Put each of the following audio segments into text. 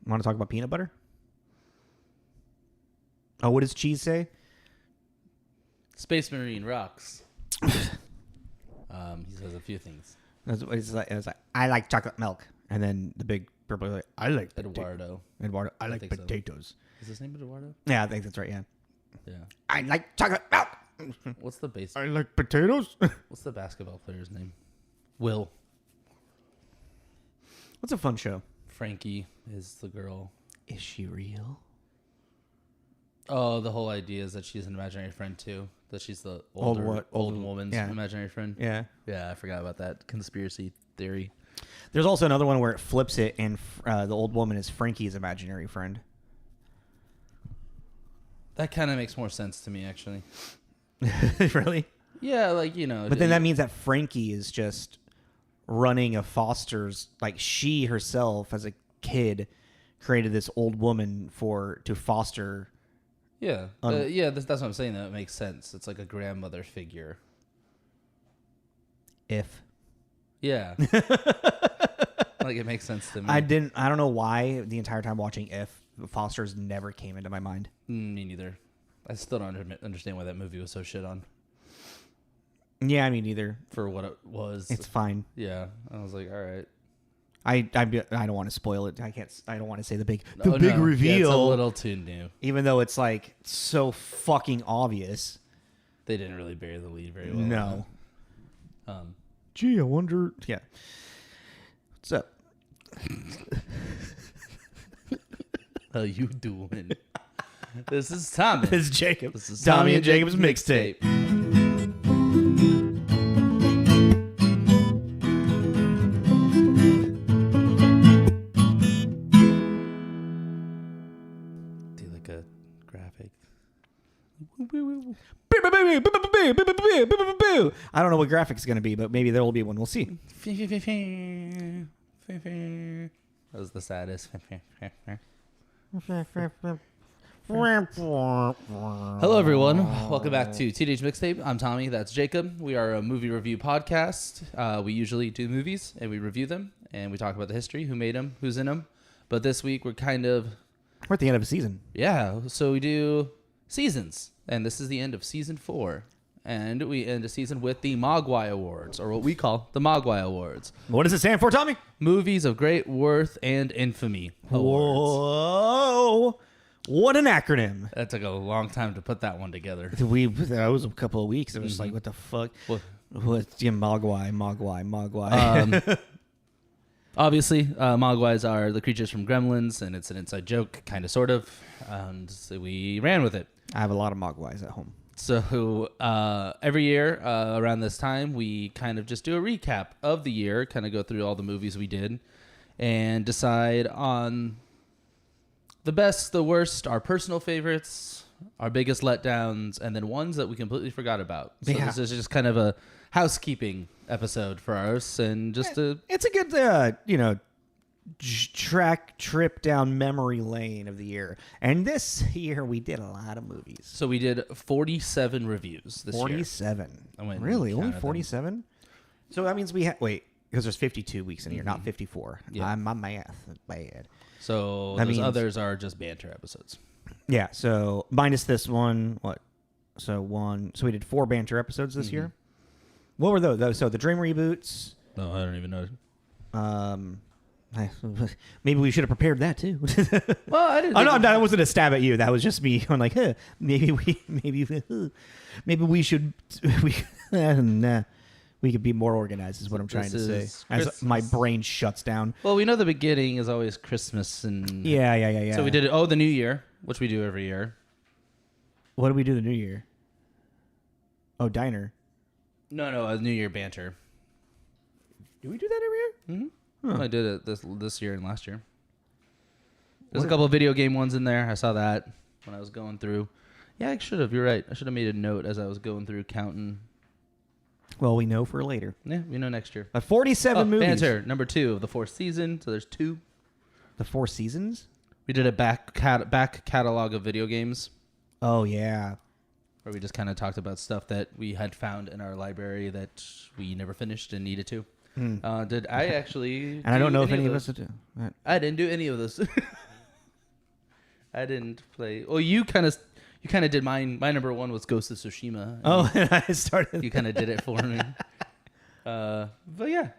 Want to talk about peanut butter? Oh, what does cheese say? Space Marine rocks. He says a few things. It's like, I like chocolate milk. And then the big purple, like, I like Eduardo. I like potatoes. So. Is his name Eduardo? Yeah, I think that's right, yeah. Yeah. I like chocolate milk. What's the base? I like potatoes. What's the basketball player's name? Will. What's a fun show? Frankie is the girl. Is she real? Oh, the whole idea is that she's an imaginary friend too. That she's the Old woman's imaginary friend. Yeah. Yeah, I forgot about that conspiracy theory. There's also another one where it flips it, and the old woman is Frankie's imaginary friend. That kind of makes more sense to me, actually. Really? Yeah, like, you know. But then that means that Frankie is just running a foster's, like she herself as a kid created this old woman to foster. Yeah. That's what I'm saying. That makes sense. It's like a grandmother figure. If. Yeah. Like, it makes sense to me. I don't know why the entire time watching Fosters never came into my mind. Me neither. I still don't understand why that movie was so shit on. Yeah, me neither. For what it was. It's fine. Yeah. I was like, all right. I don't want to spoil it. I don't want to say the big reveal. Yeah, it's a little too new. Even though it's like so fucking obvious. They didn't really bury the lead very well. No. Gee, I wonder. Yeah. What's up? How you doing? This is Tommy. This is Jacob. This is Tommy and Jacob's mixtape. Do like a graphic. I don't know what graphic is going to be, but maybe there will be one. We'll see. That was the saddest. Hello, everyone. Welcome back to Teenage Mixtape. I'm Tommy. That's Jacob. We are a movie review podcast. We usually do movies, and we review them, and we talk about the history, who made them, who's in them. But this week, we're at the end of a season. Yeah, so we do seasons, and this is the end of season 4. And we end a season with the Mogwai Awards, or what we call the Mogwai Awards. What does it stand for, Tommy? Movies of Great Worth and Infamy Awards. Whoa. What an acronym. That took a long time to put that one together. That was a couple of weeks. It was like, what the fuck? What's Mogwai? Obviously, Mogwais are the creatures from Gremlins, and it's an inside joke, kind of, sort of. And so we ran with it. I have a lot of Mogwais at home. So every year around this time, we kind of just do a recap of the year, kind of go through all the movies we did, and decide on the best, the worst, our personal favorites, our biggest letdowns, and then ones that we completely forgot about. So This is just kind of a housekeeping episode for us, and just it's a good trip down memory lane of the year. And this year we did a lot of movies. So we did 47 reviews this year. 47. Really? Only 47? So that means because there's 52 weeks in a year, not 54. Yeah. My math is bad. So those others are just banter episodes. Yeah, so minus this one, what? So we did 4 banter episodes this year. What were those? So the Dream reboots. No, I don't even know. Maybe we should have prepared that too. Well, I didn't. No, that wasn't a stab at you. That was just me. I'm like, maybe we should. We could be more organized. Is what I'm trying to say. As my brain shuts down. Well, we know the beginning is always Christmas and yeah. So we did the New Year, which we do every year. What do we do the New Year? Oh, diner. No, a New Year banter. Do we do that every year? Mm-hmm. Huh. I did it this year and last year. There's a couple of video game ones in there. I saw that when I was going through. Yeah, I should have. You're right. I should have made a note as I was going through counting. Well, we know for later. Yeah, we know next year. 47 movies. Banter, number 2 of the 4th season. So there's 2. The 4 seasons? We did a back catalog of video games. Oh, yeah. Where we just kind of talked about stuff that we had found in our library that we never finished and needed to. Did I actually... And I don't know if any of us did. I didn't do any of those. I didn't play. Well, you kind of did mine. My number one was Ghost of Tsushima. Oh, and I started. You kind of did it for me. But yeah.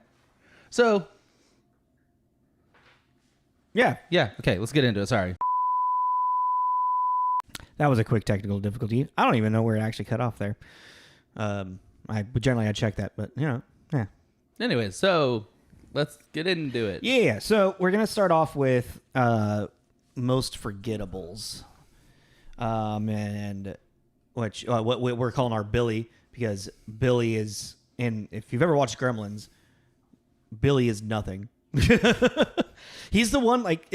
So. Yeah. Okay, let's get into it. Sorry. That was a quick technical difficulty. I don't even know where it actually cut off there. I check that, but yeah. Anyway, so let's get into it. Yeah. So we're gonna start off with most forgettables, and what we're calling our Billy, because Billy is in. If you've ever watched Gremlins, Billy is nothing. He's the one. Like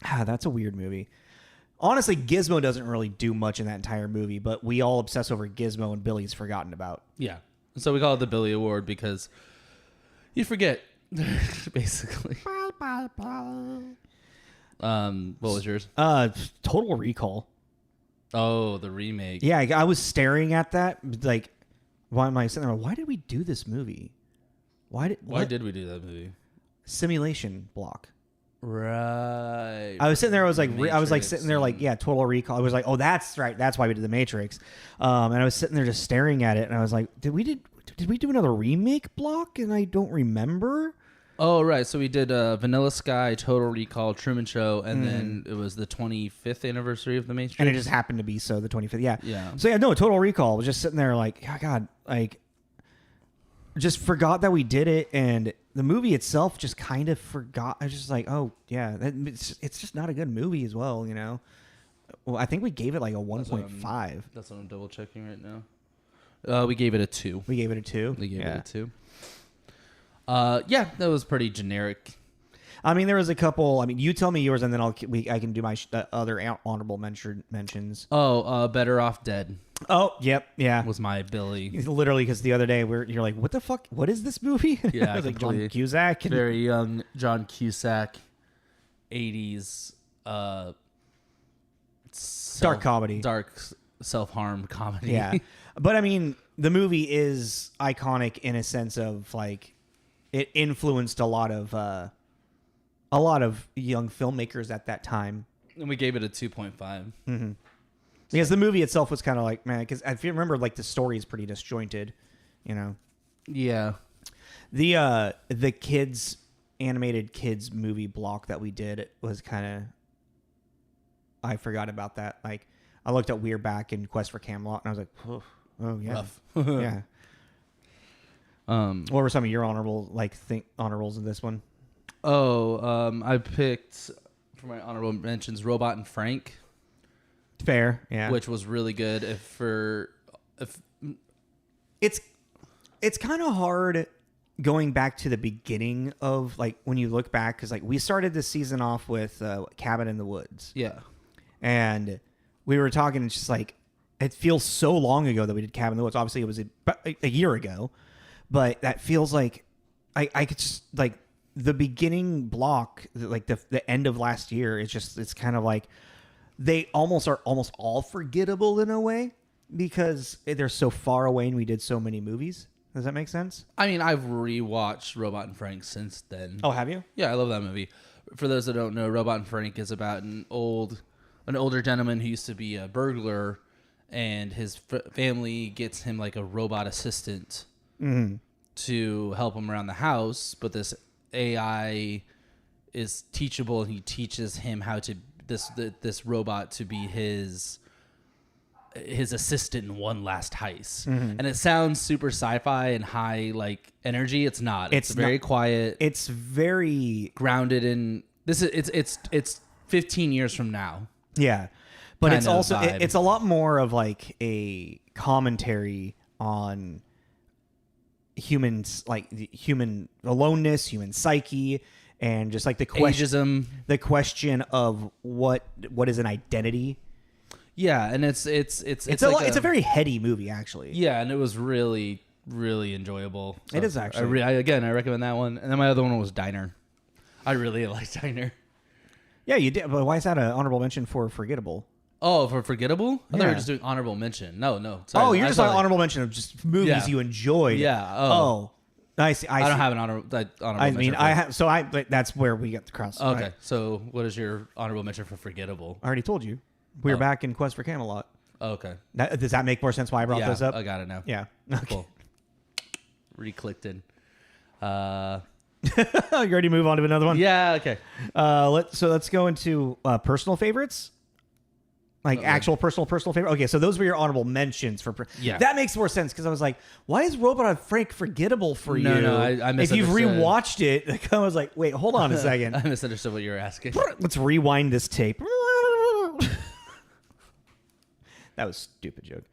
that's a weird movie. Honestly, Gizmo doesn't really do much in that entire movie, but we all obsess over Gizmo, and Billy's forgotten about. Yeah. So we call it the Billy Award because you forget, basically. What was yours? Total Recall. Oh, the remake. Yeah, I was staring at that. Like, why am I sitting there? Why did we do this movie? Why did we do that movie? Simulation block. Right. I was sitting there. I was like sitting there, like, yeah, Total Recall. I was like, oh, that's right. That's why we did the Matrix. And I was sitting there just staring at it, and I was like, did we do another remake block? And I don't remember. Oh, right. So we did Vanilla Sky, Total Recall, Truman Show, and then it was the 25th anniversary of the Matrix. And it just happened to be the 25th. Yeah. Yeah. So yeah, no, Total Recall. I was just sitting there like, oh, God, like, just forgot that we did it, and the movie itself just kind of forgot. I was just like, oh yeah, it's just not a good movie as well, you know. Well, I think we gave it like a 1.5. That's what I'm double checking right now. We gave it a 2. We gave it a 2. We gave it a 2. Yeah, that was pretty generic. I mean, there was a couple. I mean, you tell me yours, and then I can do my other honorable mentions. Oh, Better Off Dead. Oh, yep, yeah. Was my Billy. Literally, because the other day you're like, what the fuck? What is this movie? Yeah, I was like John Cusack. Very young John Cusack, 80s dark comedy. Dark self-harm comedy. Yeah. But I mean, the movie is iconic in a sense of like it influenced a lot of young filmmakers at that time. And we gave it a 2.5. Mm-hmm. Because the movie itself was kind of like, man, because if you remember, like, the story is pretty disjointed, you know? Yeah. The animated kids movie block that we did was kind of, I forgot about that. Like, I looked at We're Back and Quest for Camelot, and I was like, oh yeah. Rough. Yeah. What were some of your honorables in this one? I picked, for my honorable mentions, Robot and Frank. Fair, yeah. Which was really good. It's kind of hard going back to the beginning of, like, when you look back, because, like, we started this season off with Cabin in the Woods. Yeah. And we were talking, it's just like, it feels so long ago that we did Cabin in the Woods. Obviously, it was a year ago, but that feels like I could just, like, the beginning block, like the end of last year, it's kind of like they are almost all forgettable in a way because they're so far away and we did so many movies. Does that make sense? I mean, I've rewatched Robot and Frank since then. Oh, have you? Yeah, I love that movie. For those that don't know, Robot and Frank is about an older gentleman who used to be a burglar, and his family gets him like a robot assistant to help him around the house. But this AI is teachable, and he teaches him how to this robot to be his assistant in one last heist. And it sounds super sci-fi and high like energy. It's not. It's very quiet. It's very grounded in this. It's 15 years from now. Yeah, but it's also it's a lot more of like a commentary on humans, like human aloneness, human psyche, and just like the question of what is an identity. Yeah, and it's a very heady movie, actually. Yeah, and it was really, really enjoyable. So it is actually. I recommend that one. And then my other one was Diner. I really liked Diner. Yeah, you did. But why is that an honorable mention for forgettable? Oh, for forgettable? I thought we were just doing honorable mention. No. Sorry. Oh, you're just on honorable mention of just movies you enjoyed. Yeah. Oh. I see. I don't have an honorable I mean, mention. I have. So but that's where we get the cross. Okay, Right. so what is your honorable mention for forgettable? I already told you. We're back in Quest for Camelot. Oh, okay. Does that make more sense why I brought those up? I got it now. Yeah. Okay. Cool. Re-clicked in. You ready to move on to another one? Yeah, okay. Let's go into personal favorites. Like actual personal favorite. Okay, so those were your honorable mentions for. Yeah, that makes more sense because I was like, why is Robot of Frank forgettable for you? No, I if you've misunderstood. rewatched it, like, I was like, wait, hold on a second. I misunderstood what you were asking. Let's rewind this tape. That was a stupid joke.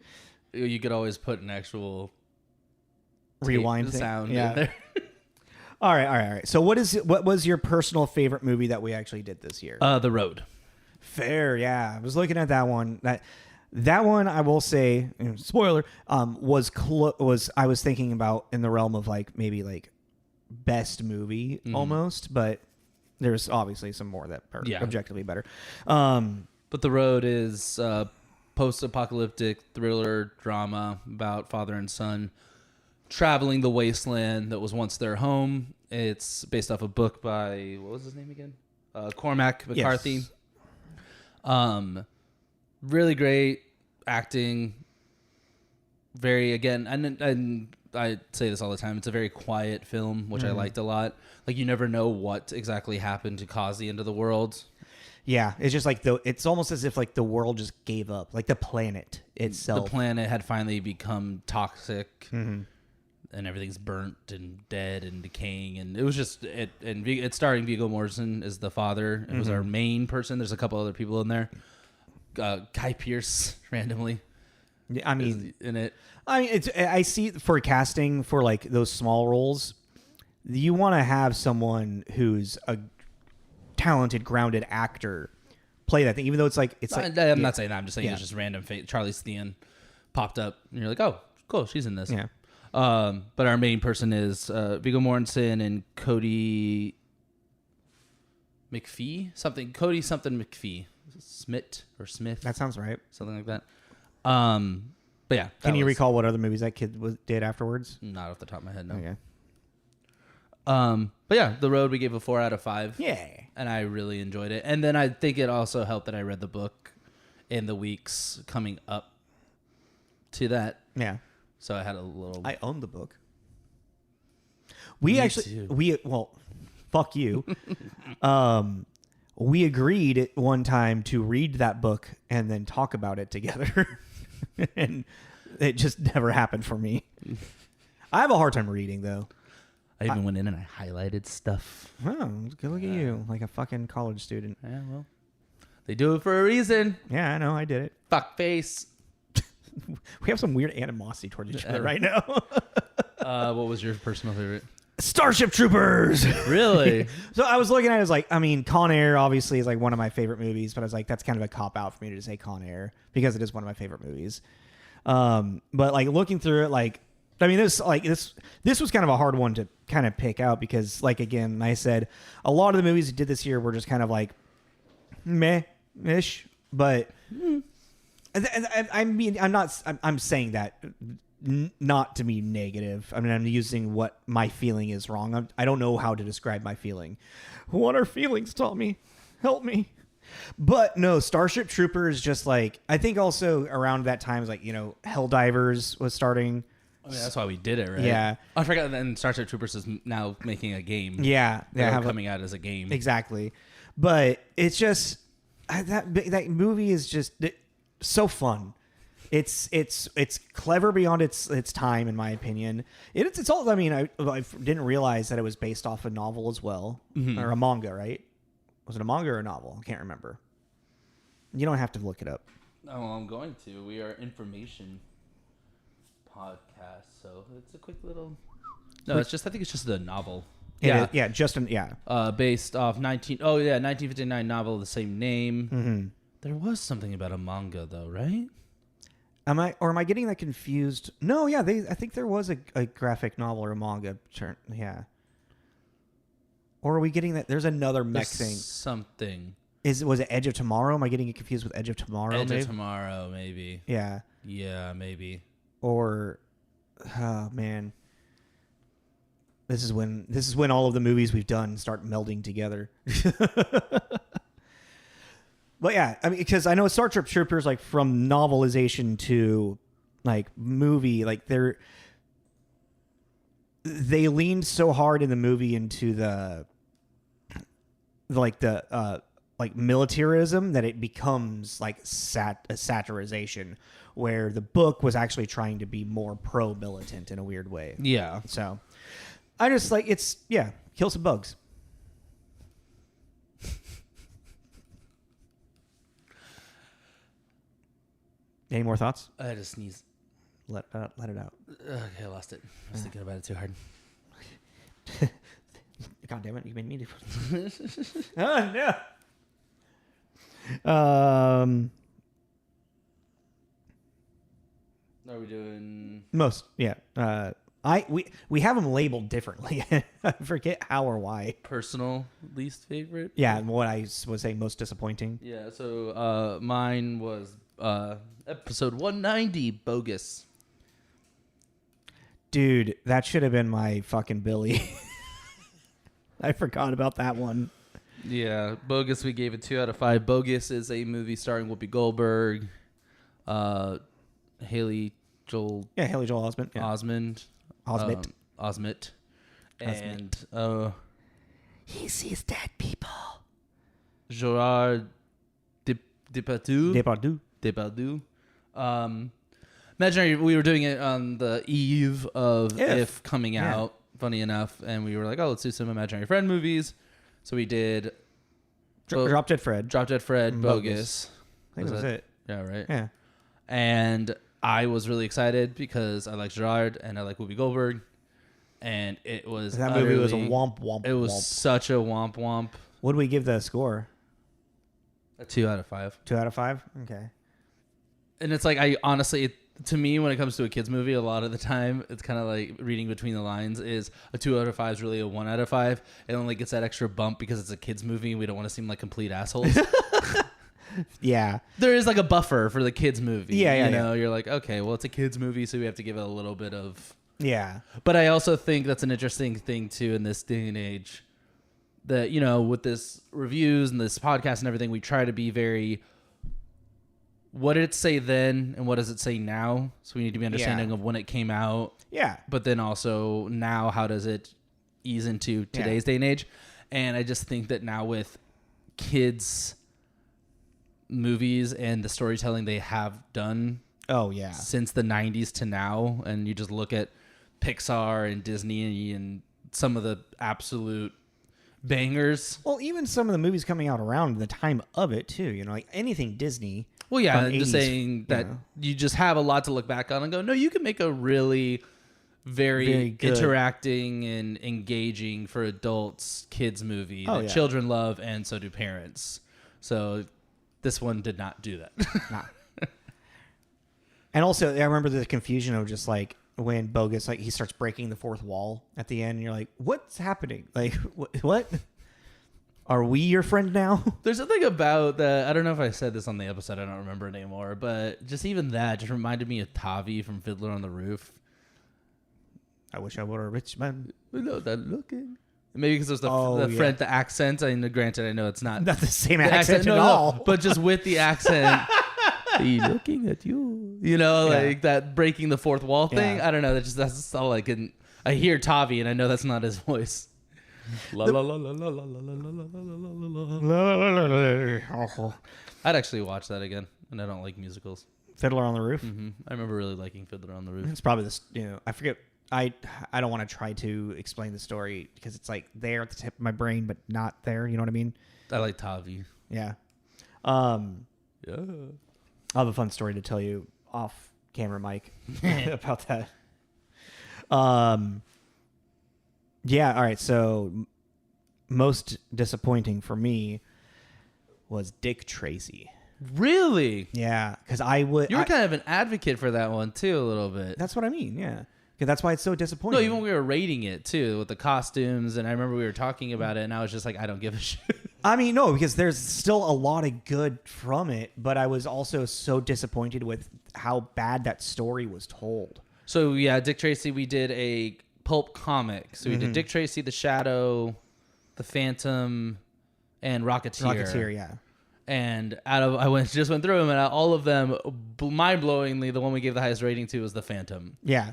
You could always put an actual Rewind thing. sound in there. All right. So what was your personal favorite movie that we actually did this year? The Road. Fair, yeah. I was looking at that one. That one, I will say, spoiler, was I was thinking about in the realm of like maybe like best movie almost, but there's obviously some more that are objectively better. But The Road is post-apocalyptic thriller drama about father and son traveling the wasteland that was once their home. It's based off a book by, what was his name again? Cormac McCarthy. Yes. Really great acting. Very, again, and I say this all the time, it's a very quiet film, which I liked a lot. Like, you never know what exactly happened to cause the end of the world. Yeah, it's just like it's almost as if like the world just gave up, like the planet itself. The planet had finally become toxic. And everything's burnt and dead and decaying, and it was just it. And it's starring Viggo Mortensen as the father. It was our main person. There's a couple other people in there. Guy Pearce randomly. Yeah, I mean, in it. I mean, I see for casting for like those small roles, you want to have someone who's a talented, grounded actor play that thing. Even though it's like I'm not saying that. I'm just saying it's just random fate. Charlize Theron popped up, and you're like, oh, cool, she's in this. Yeah. But our main person is Viggo Mortensen and Cody McPhee, Cody McPhee, Smith. That sounds right. Something like that. But yeah. Can you recall what other movies that kid did afterwards? Not off the top of my head, no. Okay. But yeah, The Road we gave a 4 out of 5. Yeah. And I really enjoyed it. And then I think it also helped that I read the book in the weeks coming up to that. Yeah. So I had a little. I own the book. Fuck you. We agreed at one time to read that book and then talk about it together. And it just never happened for me. I have a hard time reading though. I even went in and I highlighted stuff. Oh, good look at you. Like a fucking college student. Yeah, well. They do it for a reason. Yeah, I know. I did it. Fuck face. We have some weird animosity towards each other right now. What was your personal favorite? Starship Troopers. Really? So I was looking at it as like, I mean, Con Air obviously is like one of my favorite movies, but I was like, that's kind of a cop out for me to say Con Air because it is one of my favorite movies. But like looking through it, like, I mean, this was kind of a hard one to kind of pick out because, like, again, I said a lot of the movies we did this year were just kind of like meh-ish, but. I mean, I'm saying that not to be negative. I mean, I'm using what my feeling is wrong. I don't know how to describe my feeling. What are feelings, Tommy? Help me. But no, Starship Troopers just like, I think also around that time, was like, you know, Helldivers was starting. I mean, that's why we did it, right? Yeah. I forgot that Starship Troopers is now making a game. Yeah. They're coming out as a game. Exactly. But it's just, that movie is just... so fun. It's clever beyond its time, in my opinion. It's all. I mean, I didn't realize that it was based off a novel as well, or a manga. Right? Was it a manga or a novel? I can't remember. You don't have to look it up. Oh, well, I'm going to. We are information podcast, so it's a quick little. No, it's just. I think it's just a novel. Yeah, based off 1959 novel of the same name. Mm-hmm. There was something about a manga, though, right? Am I getting that confused? No, yeah, I think there was a graphic novel or a manga. Yeah. Or are we getting that? There's another mech thing. Something. Was it Edge of Tomorrow? Am I getting it confused with Edge of Tomorrow? Edge of Tomorrow, maybe. Yeah. Yeah, maybe. Or, oh man. This is when all of the movies we've done start melding together. But yeah, I mean, because I know Starship Troopers, like from novelization to like movie, like they leaned so hard in the movie into the militarism that it becomes like a satirization, where the book was actually trying to be more pro-militant in a weird way. Yeah. So I just like kill some bugs. Any more thoughts? I just sneezed. Let it out. Okay, I lost it. I was thinking about it too hard. God damn it! You made me do. Oh no. Are we doing Most, yeah. We have them labeled differently. I forget how or why. personal least favorite? Yeah, and what I was saying most disappointing. Yeah, so mine was episode 190, Bogus. Dude, that should have been my fucking Billy. I forgot about that one. Yeah, Bogus, we gave it 2 out of 5. Bogus is a movie starring Whoopi Goldberg, Haley Joel Osment. Yeah. Osment. And he sees dead people. Gerard Depardieu. Imaginary, we were doing it on the eve of If coming out, funny enough, and we were like, oh, let's do some Imaginary Friend movies. So we did Drop Dead Fred, Bogus. I think that was it. Yeah, right. Yeah. And I was really excited because I like Gerard and I like Whoopi Goldberg, and it was that movie was a womp. It was such a womp. What do we give the score? A 2 out of 5. 2 out of 5. Okay. And it's like, I honestly, to me, when it comes to a kids movie, a lot of the time, it's kind of like reading between the lines. Is a 2 out of 5 is really a 1 out of 5. It only gets that extra bump because it's a kids movie and we don't want to seem like complete assholes. Yeah. There is like a buffer for the kids movie. Yeah. You know, you're like, okay, well, it's a kids movie, so we have to give it a little bit of. Yeah. But I also think that's an interesting thing too in this day and age. That, you know, with this reviews and this podcast and everything, we try to be very. What did it say then, and what does it say now? So we need to be understanding of when it came out. Yeah. But then also now, how does it ease into today's day and age? And I just think that now with kids movies and the storytelling they have done. Oh yeah. Since the 90s to now, and you just look at Pixar and Disney and some of the absolute bangers. Well, even some of the movies coming out around the time of it too, you know, like anything Disney. Well, yeah, from I'm just 80s, saying that you just have a lot to look back on and go, no, you can make a really very good, interacting and engaging for adults kids movie that children love, and so do parents. So this one did not do that. Nah. And also, I remember the confusion of just like when Bogus, like he starts breaking the fourth wall at the end, and you're like, what's happening? Like, what? Are we your friend now? There's something about that. I don't know if I said this on the episode. I don't remember it anymore. But just even that just reminded me of Tavi from Fiddler on the Roof. I wish I were a rich man. Without that looking. Maybe because it was the accent. I mean, granted, I know it's not the same accent at all. But just with the accent. He looking at you. You know, like that breaking the fourth wall thing. I don't know. That's all I can. I hear Tavi, and I know that's not his voice. La la la la la la la la la. I'd actually watch that again, and I don't like musicals. Fiddler on the Roof. Mm-hmm. I remember really liking Fiddler on the Roof. It's probably this. You know, I forget. I don't want to try to explain the story because it's like there at the tip of my brain, but not there. You know what I mean? I like Tavi. Yeah. Yeah. I'll have a fun story to tell you off camera, Mike, about that. Yeah. All right. So most disappointing for me was Dick Tracy. Really? Yeah. Because you were kind of an advocate for that one too, a little bit. That's what I mean. Yeah. Because that's why it's so disappointing. No, even when we were rating it too with the costumes, and I remember we were talking about it, and I was just like, I don't give a shit. I mean, no, because there's still a lot of good from it, but I was also so disappointed with how bad that story was told. So yeah, Dick Tracy, we did a pulp comics. So we did Dick Tracy, The Shadow, The Phantom, and Rocketeer. Yeah. And just went through them, and all of them, mind-blowingly, the one we gave the highest rating to was The Phantom. Yeah.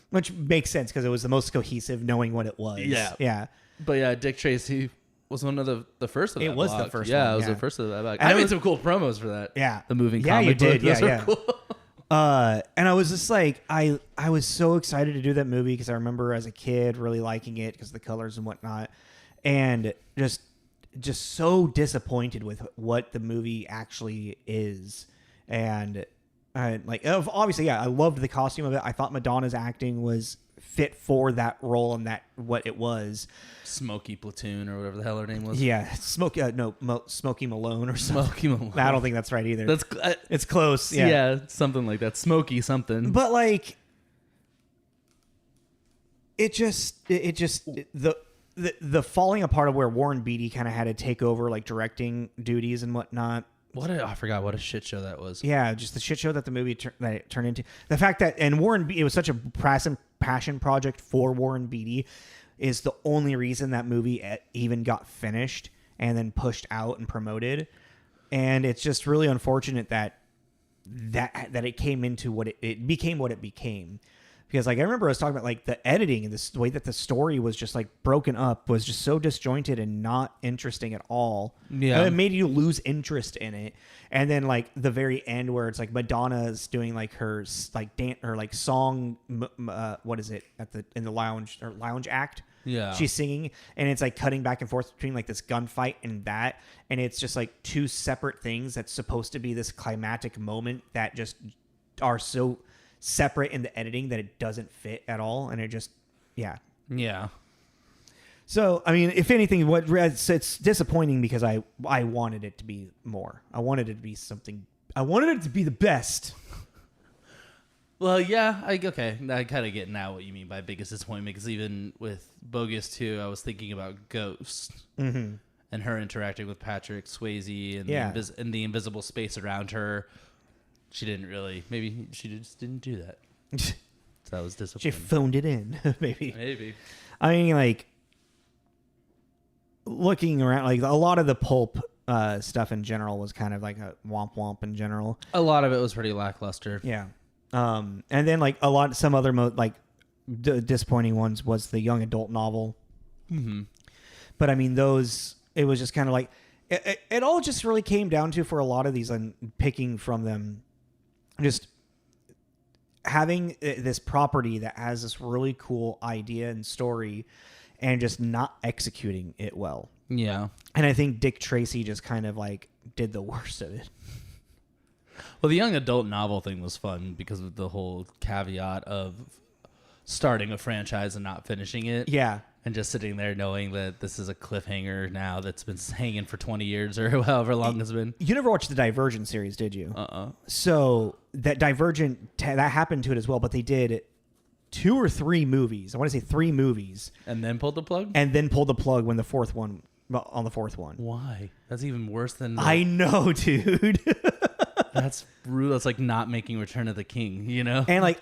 Which makes sense because it was the most cohesive, knowing what it was. Yeah. Yeah. But yeah, Dick Tracy was one of the first of that. It was block. the first Yeah, one, it was yeah. the first of that. And I made some cool promos for that. Yeah. The moving Yeah, comic you did. book. Those Yeah, were cool. And I was just like, I was so excited to do that movie because I remember as a kid really liking it because of the colors and whatnot, and just so disappointed with what the movie actually is. And obviously, yeah, I loved the costume of it. I thought Madonna's acting was fit for that role and that what it was. Smokey Platoon or whatever the hell her name was. Yeah, Smokey Malone or something. Smokey Malone. I don't think that's right either. That's it's close. Yeah. yeah, something like that. Smokey something. But like, the falling apart of where Warren Beatty kind of had to take over like directing duties and whatnot. I forgot what a shit show that was. Yeah, just the shit show that the movie that it turned into. The fact that it was such a passion project for Warren Beatty is the only reason that movie even got finished and then pushed out and promoted. And it's just really unfortunate that it came into it became what it became. Because like I remember I was talking about like the editing and the way that the story was just like broken up was just so disjointed and not interesting at all. Yeah, and it made you lose interest in it. And then like the very end where it's like Madonna's doing like her like dance or like song, what is it in the lounge act? Yeah, she's singing and it's like cutting back and forth between like this gunfight and that, and it's just like two separate things that's supposed to be this climactic moment that just are so separate in the editing that it doesn't fit at all, and it just yeah. So I mean, if anything, it's disappointing because I wanted it to be more. I wanted it to be something. I wanted it to be the best. Well, yeah, I kind of get now what you mean by biggest disappointment, because even with Bogus 2, I was thinking about Ghost and her interacting with Patrick Swayze and the invisible space around her. She didn't really. Maybe she just didn't do that. So that was disappointing. She phoned it in, maybe. Maybe. I mean, like, looking around, like, a lot of the pulp stuff in general was kind of like a womp womp in general. A lot of it was pretty lackluster. Yeah. And then, like, some other, disappointing ones was the young adult novel. Mm-hmm. But, I mean, it was just kind of like, it all just really came down to, for a lot of these, and picking from them, just having this property that has this really cool idea and story and just not executing it well. Yeah. And I think Dick Tracy just kind of like did the worst of it. Well, the young adult novel thing was fun because of the whole caveat of starting a franchise and not finishing it. Yeah. And just sitting there knowing that this is a cliffhanger now that's been hanging for 20 years or however long it's been. You never watched the Divergent series, did you? So that Divergent, that happened to it as well, but they did 2 or 3 movies. I want to say 3 movies. And then pulled the plug? And then pulled the plug when the fourth one, on the fourth one. Why? That's even worse than... I know, dude. That's brutal. That's like not making Return of the King, you know? And like,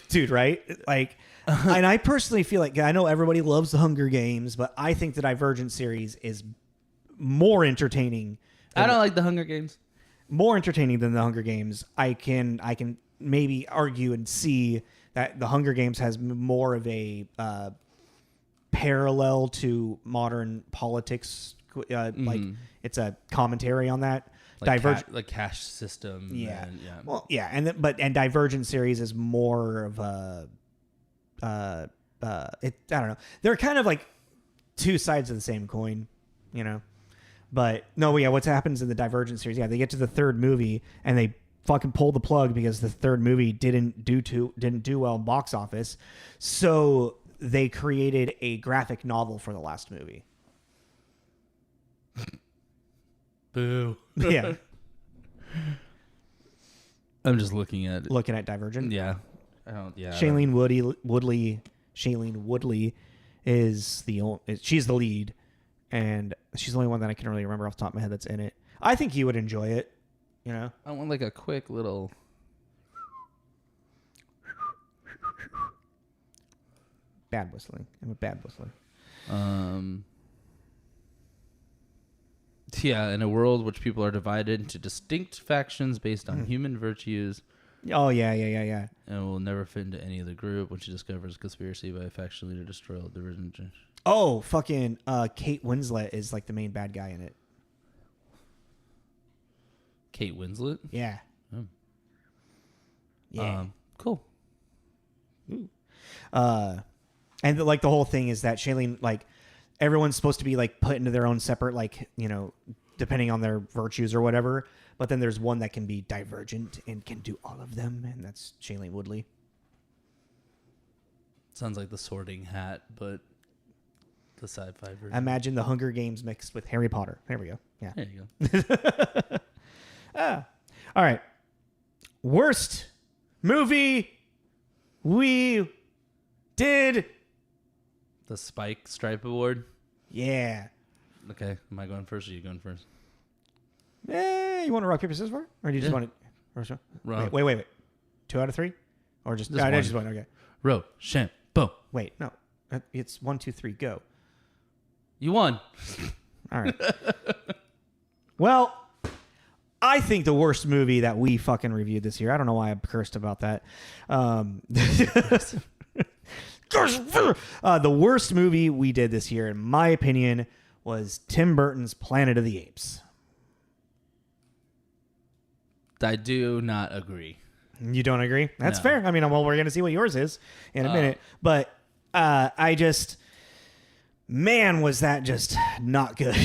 dude, right? Like... and I personally feel like, I know everybody loves the Hunger Games, but I think the Divergent series is more entertaining. I don't like the Hunger Games. More entertaining than the Hunger Games. I can maybe argue and see that the Hunger Games has more of a parallel to modern politics. Like it's a commentary on that. Like like cash system. Yeah. And, yeah. Well, yeah, and Divergent series is more of a. I don't know. They're kind of like 2 sides of the same coin, you know. But no, yeah. What happens in the Divergent series? Yeah, they get to the 3rd movie and they fucking pull the plug because the 3rd movie didn't do well in box office. So they created a graphic novel for the last movie. Boo. Yeah. I'm just looking at Divergent. Yeah. Yeah. Shailene Woodley is she's the lead, and she's the only one that I can really remember off the top of my head that's in it. I think you would enjoy it, you know. I want like a quick little bad whistling. I'm a bad whistler. Yeah, in a world which people are divided into distinct factions based on human virtues. Oh, yeah. And will never fit into any other group when she discovers a conspiracy by a faction leader to destroy all the religion. Oh, fucking Kate Winslet is like the main bad guy in it. Kate Winslet? Yeah. Oh. Yeah. Cool. Ooh. And like the whole thing is that Shailene, like, everyone's supposed to be like put into their own separate, like, you know, depending on their virtues or whatever. But then there's one that can be divergent and can do all of them, and that's Shailene Woodley. Sounds like the Sorting Hat, but the sci-fi version. Imagine the Hunger Games mixed with Harry Potter. There we go. Yeah. There you go. All right. Worst movie we did. The Spike Stripe Award. Yeah. Okay, am I going first or are you going first? You want to rock, paper, scissors for it? Or do you just want to... Wait. 2 out of 3? Or just... Just one. Just one, okay. Rochambeau. Wait, no. It's 1, 2, 3, go. You won. All right. Well, I think the worst movie that we fucking reviewed this year, I don't know why I cursed about that. The worst movie we did this year, in my opinion, was Tim Burton's Planet of the Apes. I do not agree. You don't agree? That's No. fair. I mean, well, we're going to see what yours is in a minute. But I just... Man, was that just not good.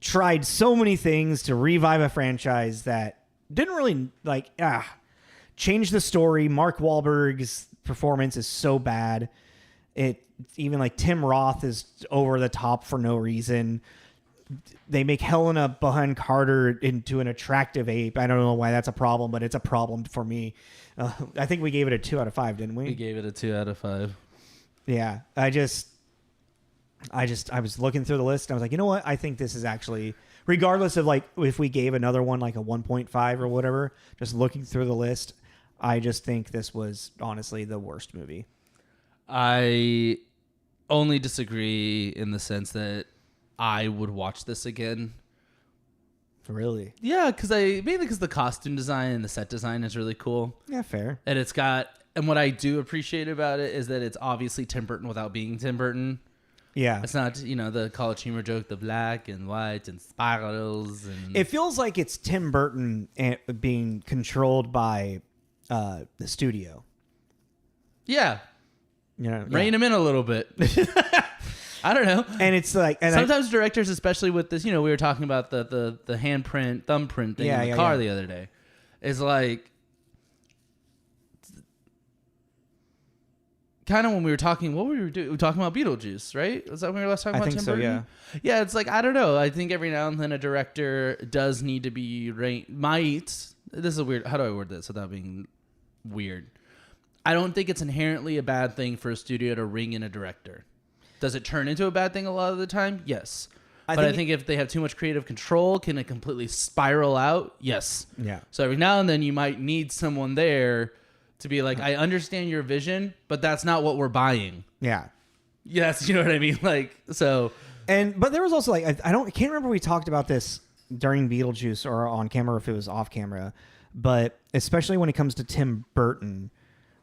Tried so many things to revive a franchise that didn't really, like, change the story. Mark Wahlberg's performance is so bad. Even like Tim Roth is over the top for no reason. They make Helena Bonham Carter into an attractive ape. I don't know why that's a problem, but it's a problem for me. I think we gave it a 2 out of 5, didn't we? We gave it a 2 out of 5. Yeah, I was looking through the list and I was like, you know what? I think this is actually, regardless of like if we gave another one like a 1.5 or whatever, just looking through the list, I just think this was honestly the worst movie. I only disagree in the sense that I would watch this again. Really? Yeah, mainly because the costume design and the set design is really cool. Yeah, fair. And what I do appreciate about it is that it's obviously Tim Burton without being Tim Burton. Yeah. It's not, the college humor joke, the black and white and spirals. And It feels like it's Tim Burton being controlled by the studio. Yeah. You know, Rein him in a little bit. I don't know. And it's like... And sometimes directors, especially with this, we were talking about the handprint, thumbprint thing in the car the other day. It's like... Kind of when we were talking, what were we doing? We were talking about Beetlejuice, right? Was that when we were last talking about Tim Burton? Yeah. Yeah, it's like, I don't know. I think every now and then a director does need to be this is weird. How do I word this without being weird? I don't think it's inherently a bad thing for a studio to ring in a director. Does it turn into a bad thing a lot of the time? Yes. I think if they have too much creative control, can it completely spiral out? Yes. Yeah. So every now and then you might need someone there to be like, I understand your vision, but that's not what we're buying. Yeah. Yes, you know what I mean? Like, so. But there was also like, I can't remember if we talked about this during Beetlejuice or on camera or if it was off camera, but especially when it comes to Tim Burton,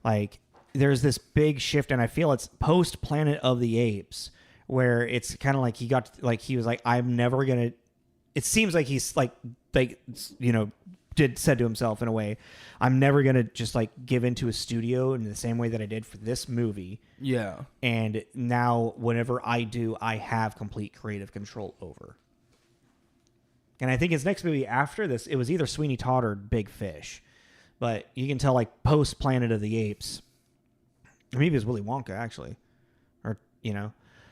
like there's this big shift, and I feel it's post Planet of the Apes where it's kind of like he was like, I'm never going to, it seems like he's said to himself in a way, I'm never going to just like give into a studio in the same way that I did for this movie. Yeah. And now whenever I do, I have complete creative control over. And I think his next movie after this, it was either Sweeney Todd or Big Fish. But you can tell like post Planet of the Apes, or maybe it was Willy Wonka actually. Or,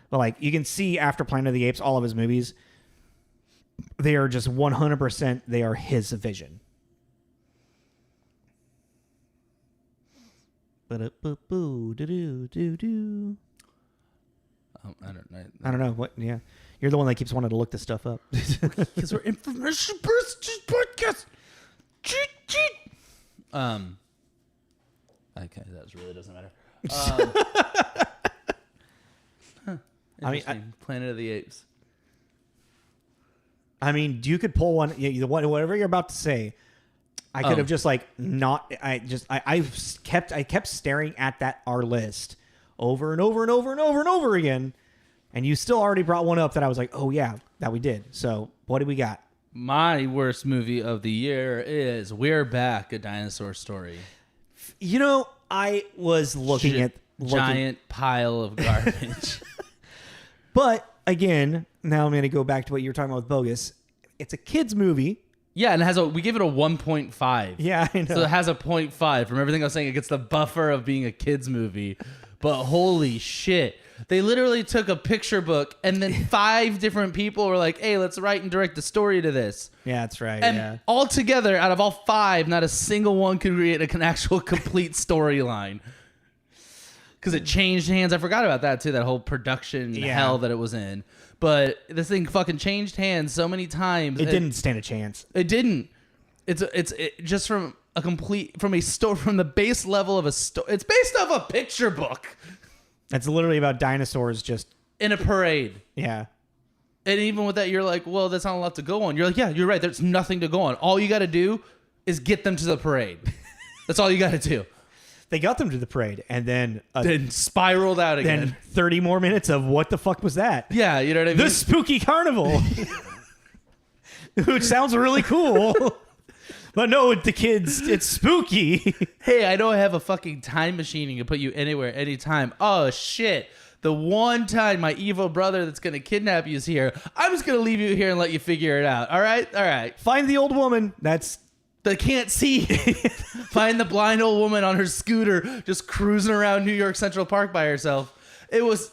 but like you can see after Planet of the Apes, all of his movies, they are just 100%, they are his vision. I don't know what. Yeah, you're the one that keeps wanting to look this stuff up because we're information burst podcast. Cheat. Okay, that really doesn't matter. I mean, Planet of the Apes. I mean, you could pull one. Whatever you're about to say, I could have just like not. I kept staring at our list over and over and over and over and over again, and you still already brought one up that I was like, oh yeah, that we did. So what do we got? My worst movie of the year is We're Back, A Dinosaur Story. You know, I was looking at giant pile of garbage. But again, now I'm going to go back to what you were talking about with Bogus. It's a kids movie. Yeah, and we give it a 1.5. Yeah, I know. So it has a 0.5 from everything I was saying. It gets the buffer of being a kids movie. But holy shit. They literally took a picture book and then 5 different people were like, hey, let's write and direct the story to this. Yeah, that's right. And all together, out of all 5, not a single one could create an actual complete storyline. Because it changed hands. I forgot about that too, that whole production hell that it was in. But this thing fucking changed hands so many times. It didn't stand a chance. It didn't. It's just from the base level of a story. It's based off a picture book. It's literally about dinosaurs just in a parade. Yeah. And even with that, you're like, well, that's not a lot to go on. You're like, yeah, you're right. There's nothing to go on. All you got to do is get them to the parade. That's all you got to do. They got them to the parade and then spiraled out again. Then 30 more minutes of what the fuck was that? Yeah, you know what I mean? The Spooky Carnival. Which sounds really cool. But no, the kids, it's spooky. Hey, I know I have a fucking time machine and can put you anywhere, anytime. Oh, shit. The one time my evil brother that's going to kidnap you is here, I'm just going to leave you here and let you figure it out. All right? All right. Find the old woman. That can't see. Find the blind old woman on her scooter just cruising around New York Central Park by herself. It was...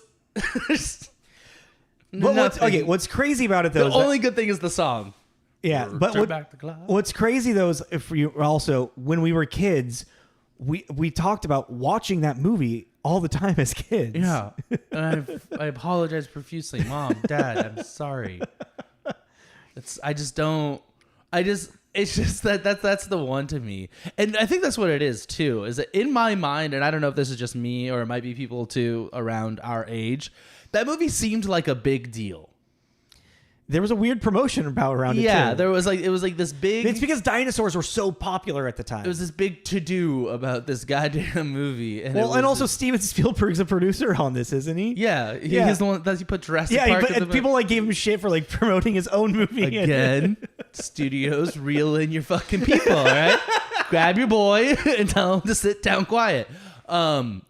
What's crazy about it, though... The only good thing is the song. Yeah, but what's crazy, though, is if you also, when we were kids, we talked about watching that movie all the time as kids. Yeah, and I apologize profusely. Mom, Dad, I'm sorry. It's just that's the one to me. And I think that's what it is, too, is that in my mind, and I don't know if this is just me or it might be people, too, around our age, that movie seemed like a big deal. There was a weird promotion around it, too. Yeah, it was like this big... It's because dinosaurs were so popular at the time. It was this big to-do about this goddamn movie. And also Steven Spielberg's a producer on this, isn't he? Yeah, he's the one that he put Jurassic Park in the movie. People gave him shit for promoting his own movie. Again, studios, reel in your fucking people, all right? Grab your boy and tell him to sit down quiet. I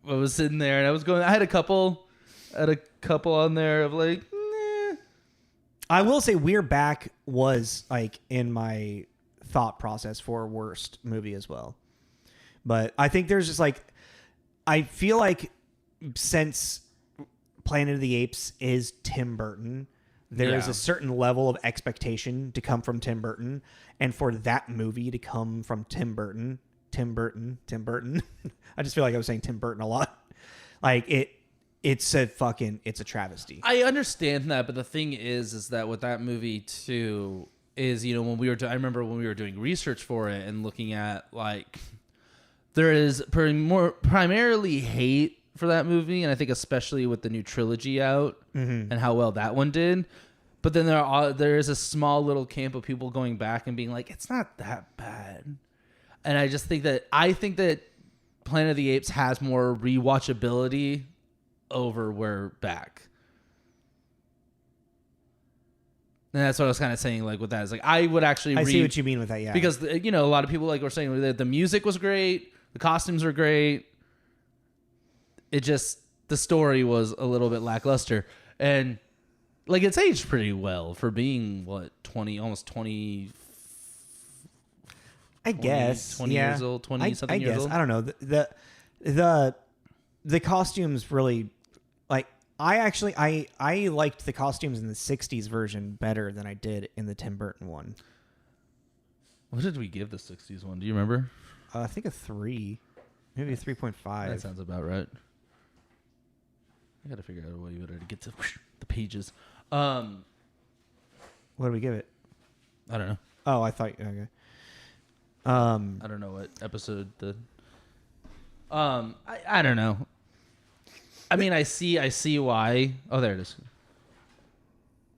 was sitting there and I had a couple on there of like, nah. I will say We're Back was in my thought process for worst movie as well. But I think there's just I feel like since Planet of the Apes is Tim Burton, there is a certain level of expectation to come from Tim Burton. And for that movie to come from Tim Burton. I just feel like I was saying Tim Burton a lot. It's a travesty. I understand that, but the thing is that with that movie too is, I remember when we were doing research for it and looking at there is primarily hate for that movie, and I think especially with the new trilogy out and how well that one did. But then there is a small little camp of people going back and being like, it's not that bad. And I think that Planet of the Apes has more rewatchability over We're Back. And that's what I was kind of saying with that. It's I would actually see what you mean with that, yeah. Because, a lot of people were saying that the music was great, the costumes were great. It just, the story was a little bit lackluster. And, it's aged pretty well for being, almost 20... I guess 20 years old, 20 something years old. I don't know. The costumes really I liked the costumes in the 60s version better than I did in the Tim Burton one. What did we give the 60s one? Do you remember? I think a 3. Maybe a 3.5. That sounds about right. I got to figure out a way better to get to the pages. What do we give it? I don't know. Oh, I thought okay. I don't know what episode the I don't know. I mean, I see why. Oh, there it is.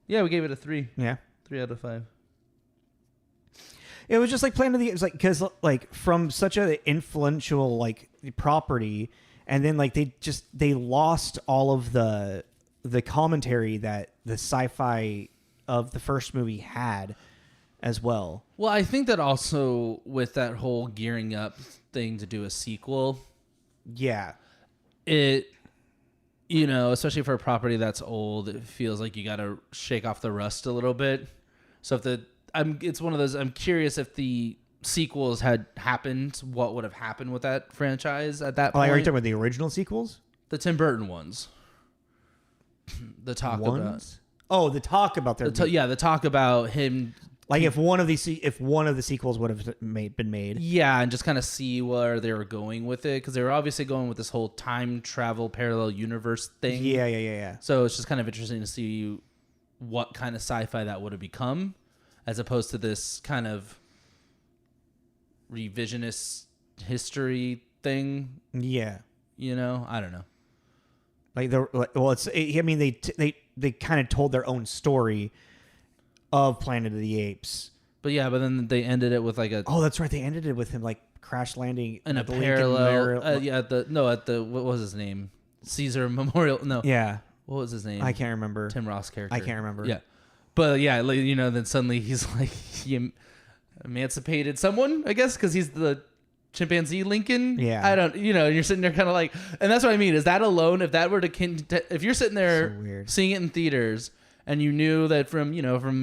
Yeah, we gave it a 3. Yeah. 3 out of 5. It was just like Planet of the Apes, like because like from such an influential like property, and then like they lost all of the commentary that the sci-fi of the first movie had as well. Well, I think that also with that whole gearing up thing to do a sequel, Yeah. it, you know, especially for a property that's old, it feels like you got to shake off the rust a little bit. So if it's one of those, I'm curious if the sequels had happened, what would have happened with that franchise at that point? Are you talking about the original sequels? The Tim Burton ones. The talk about. Oh, the talk about their the talk about him. Like if one of the sequels would have been made. Yeah, and just kind of see where they were going with it, because they were obviously going with this whole time travel parallel universe thing. Yeah. So it's just kind of interesting to see what kind of sci-fi that would have become, as opposed to this kind of revisionist history thing. Yeah. You know, I don't know. They kind of told their own story of Planet of the Apes. But then they ended it with like a... Oh, that's right. They ended it with him like crash landing in a parallel... at the what was his name? Caesar Memorial... No. Yeah. What was his name? I can't remember. Tim Ross character. I can't remember. Yeah. But yeah, you know, then suddenly he's like... He emancipated someone, I guess, because he's the chimpanzee Lincoln. Yeah. I don't... You know, and you're sitting there kind of like... And that's what I mean. Is that alone, if that were to... If you're sitting there seeing it in theaters... And you knew that from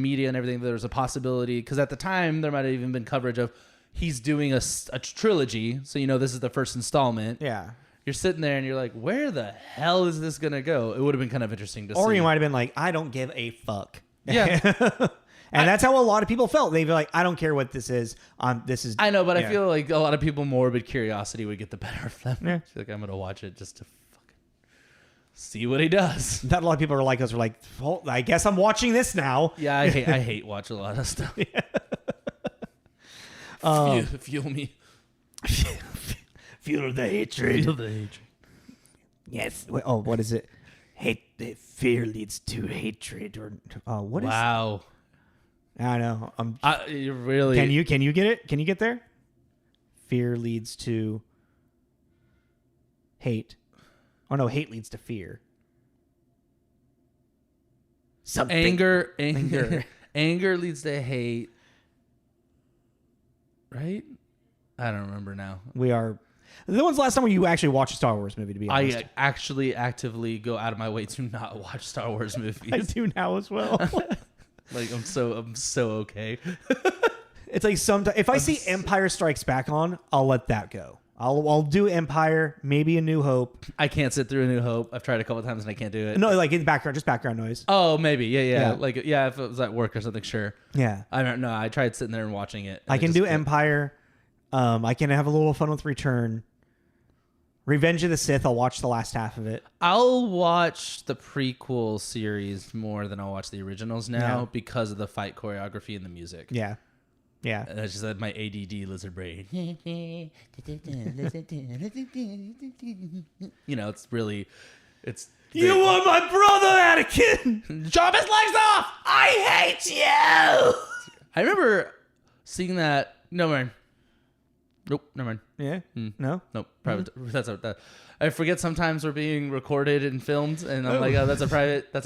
media and everything, there was a possibility, because at the time there might have even been coverage of he's doing a trilogy. So, you know, this is the first installment. Yeah. You're sitting there and you're like, where the hell is this going to go? It would have been kind of interesting to see. Or you might have been like, I don't give a fuck. Yeah. And that's how a lot of people felt. They'd be like, I don't care what this is. This is. I know, but I feel like a lot of people, morbid curiosity would get the better of them. Yeah. Like, I'm going to watch it just to see what he does. Not a lot of people are like us. Are like, well, I guess I'm watching this now. Yeah, I hate watch a lot of stuff. Fuel me. Fuel the hatred. Feel the hatred. Yes. Oh, what is it? Fear leads to hatred. Or what is? Wow. I don't know. You really? Can you get it? Can you get there? Fear leads to hate. Oh no, hate leads to fear. Something. Anger. Anger leads to hate. Right? I don't remember now. When was the last time you actually watched a Star Wars movie, to be honest? I actually actively go out of my way to not watch Star Wars movies. I do now as well. Like I'm so okay. It's like sometimes if I see Empire Strikes Back on, I'll let that go. I'll do Empire, maybe A New Hope. I can't sit through A New Hope. I've tried a couple of times and I can't do it. No, like in the background, just background noise. Oh, maybe. Yeah. Like, if it was at work or something, sure. Yeah. I don't know. I tried sitting there and watching it. I can do Empire. I can have a little fun with Return. Revenge of the Sith, I'll watch the last half of it. I'll watch the prequel series more than I'll watch the originals now because of the fight choreography and the music. Yeah. Yeah. And it's just my ADD lizard brain. You know, it's really... You are my brother, Anakin! Chop his legs off! I hate you! I remember seeing that... No, man. Nope, never mind. Yeah? No? Nope. Private. That's that. I forget sometimes we're being recorded and filmed, and I'm like, oh, that's a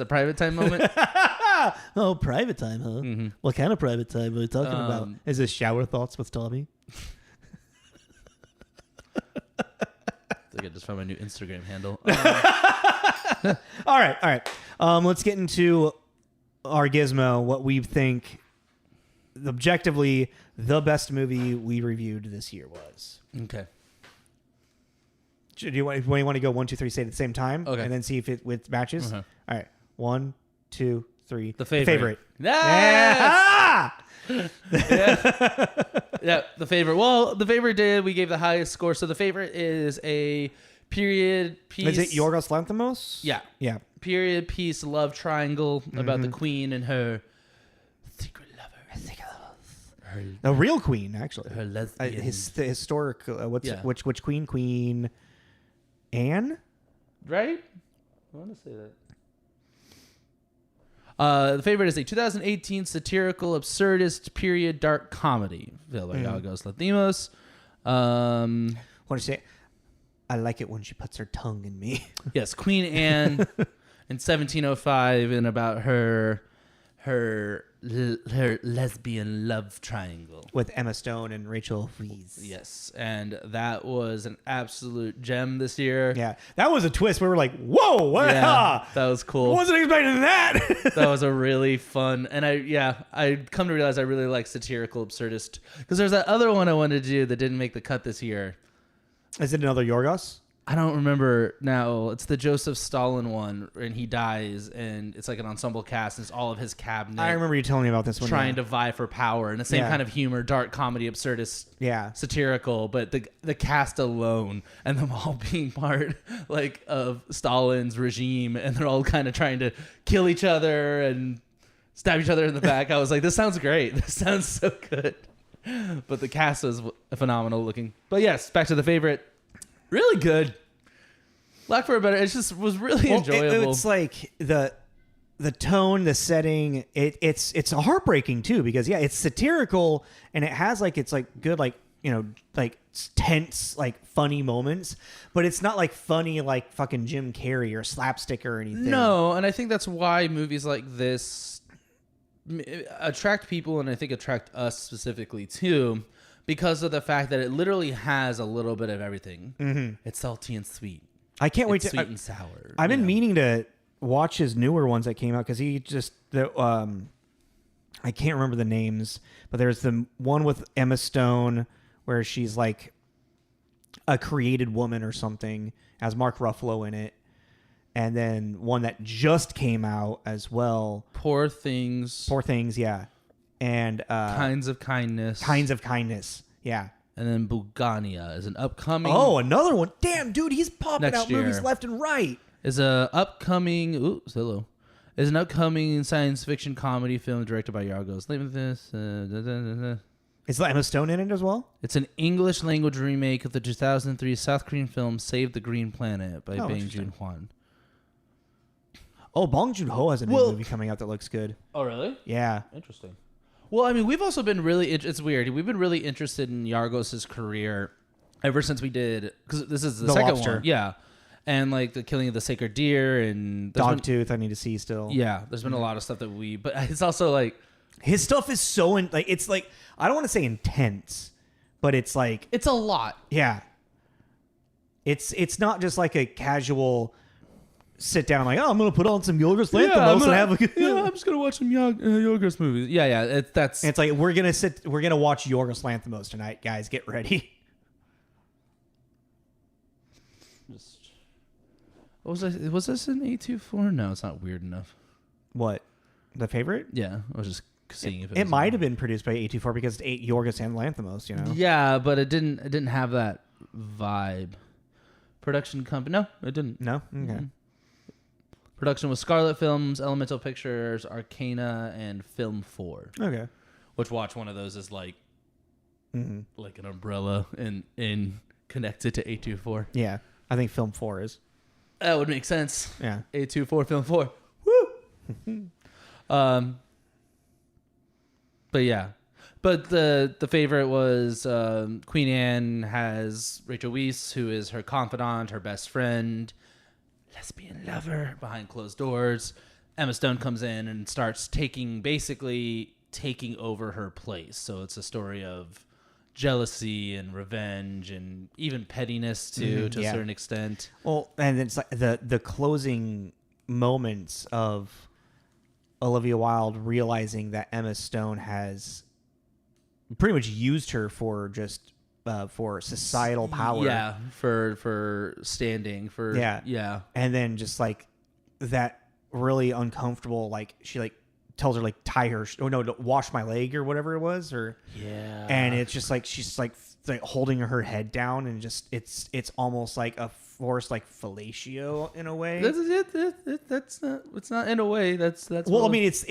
private time moment. Oh, private time, huh? Mm-hmm. What kind of private time are we talking about? Is this shower thoughts with Tommy? I think I just found my new Instagram handle. All right. Let's get into our gizmo, what we think objectively the best movie we reviewed this year was. Okay. Do you want to go 1, 2, 3, say it at the same time? Okay. And then see if it matches? Uh-huh. All right. 1, 2, 3. The favorite. Yes! Yeah, the favorite. Well, the favorite we gave the highest score. So the favorite is a period piece. Is it Yorgos Lanthimos? Yeah. Yeah. Period piece love triangle about the queen and her secret lover. A real queen, actually. Her lesbian. The historic. Which queen? Queen Anne? Right? I want to say that. The favorite is a 2018 satirical, absurdist, period dark comedy filled by Yorgos Lanthimos. What do you say? I like it when she puts her tongue in me. Yes, Queen Anne in 1705, and about her lesbian love triangle With Emma Stone and Rachel Weisz. Yes, and that was an absolute gem this year. Yeah, that was a twist. We were like, whoa, what? Yeah, that was cool. Wasn't expecting that. That was a really fun, and I come to realize I really like satirical absurdist, because there's that other one I wanted to do that didn't make the cut this year. Is it another Yorgos? I don't remember now. It's the Joseph Stalin one, and he dies, and it's like an ensemble cast, and it's all of his cabinet. I remember you telling me about this one. Trying to vie for power, and the same kind of humor, dark comedy, absurdist, satirical, but the cast alone and them all being part like of Stalin's regime, and they're all kind of trying to kill each other and stab each other in the back. I was like, this sounds great. This sounds so good. But the cast was phenomenal looking. But yes, back to the favorite. Really good. Lack for a better. It just was really enjoyable. It's like the tone, the setting. It's heartbreaking too, because it's satirical and it has it's good tense funny moments, but it's not funny like fucking Jim Carrey or slapstick or anything. No, and I think that's why movies like this attract people, and I think attract us specifically too. Because of the fact that it literally has a little bit of everything. Mm-hmm. It's salty and sweet. I can't wait to sweet and sour. I've been meaning to watch his newer ones that came out, because he just I can't remember the names, but there's the one with Emma Stone where she's like a created woman or something, has Mark Ruffalo in it, and then one that just came out as well. Poor Things, yeah. And Kinds of Kindness, yeah. And then Bugania is an upcoming. Oh, another one! Damn, dude, he's popping out movies left and right. Is a upcoming. Ooh, Zillow. Is an upcoming science fiction comedy film directed by Yorgos Lanthimos. Is Emma Stone in it as well? It's an English language remake of the 2003 South Korean film "Save the Green Planet" by Bong Joon-ho. Oh, Bong Joon-ho has a new movie coming out that looks good. Oh, really? Yeah. Interesting. Well, I mean, we've also been really... It's weird. We've been really interested in Yorgos' career ever since we did... Because this is the second Lobster. one. Yeah. And, The Killing of the Sacred Deer and... Dogtooth, I need to see still. Yeah. There's been a lot of stuff that we... But it's also, His stuff is so... it's, I don't want to say intense, but it's, It's a lot. Yeah. It's not just, a casual... sit down I'm going to put on some Yorgos Lanthimos and have a good... Yeah, I'm just going to watch some Yorgos movies. Yeah. It's we're going to watch Yorgos Lanthimos tonight, guys. Get ready. Was this an A24? No, it's not weird enough. What? The favorite? Yeah, I was just seeing if it might have been produced by A24 because it's Yorgos and Lanthimos, Yeah, but it didn't have that vibe. Production company? No, it didn't. No? Okay. Mm-hmm. Production was Scarlet Films, Elemental Pictures, Arcana, and Film 4. Okay. Which watch one of those is like an umbrella and connected to A24. Yeah, I think Film 4 is. That would make sense. Yeah. A24, Film 4. Woo! But yeah. But the favorite was Queen Anne has Rachel Weisz, who is her confidant, her best friend, lesbian lover behind closed doors. Emma Stone comes in and starts taking over her place. So it's a story of jealousy and revenge and even pettiness too, to a certain extent. Well, and it's the closing moments of Olivia Wilde realizing that Emma Stone has pretty much used her for just for societal power. Yeah, for standing for yeah. And then just that really uncomfortable, she tells her tie her wash my leg or whatever it was, or and it's just she's holding her head down, and just it's almost like a forced fellatio in a way. That's not, it's not in a way, that's well, I mean it's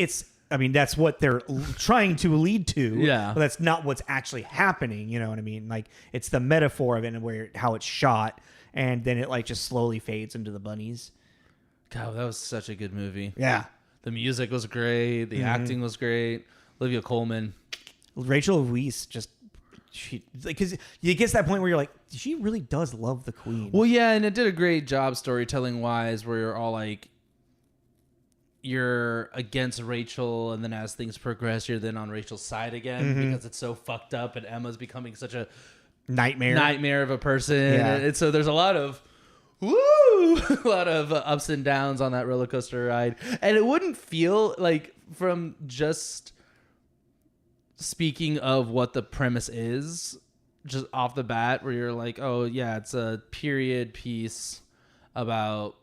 that's what they're trying to lead to. Yeah. But that's not what's actually happening. You know what I mean? It's the metaphor of it and how it's shot and then it like just slowly fades into the bunnies. God, that was such a good movie. Yeah. The music was great. The acting was great. Olivia Colman. Rachel Weisz just, because you get to that point where you're like, she really does love the queen. Well, yeah, and it did a great job storytelling wise, where you're all like, you're against Rachel, and then as things progress, you're then on Rachel's side again because it's so fucked up, and Emma's becoming such a nightmare of a person. Yeah. And so there's a lot of a lot of ups and downs on that roller coaster ride, and it wouldn't feel like, from just speaking of what the premise is, just off the bat, where you're like, oh yeah, it's a period piece about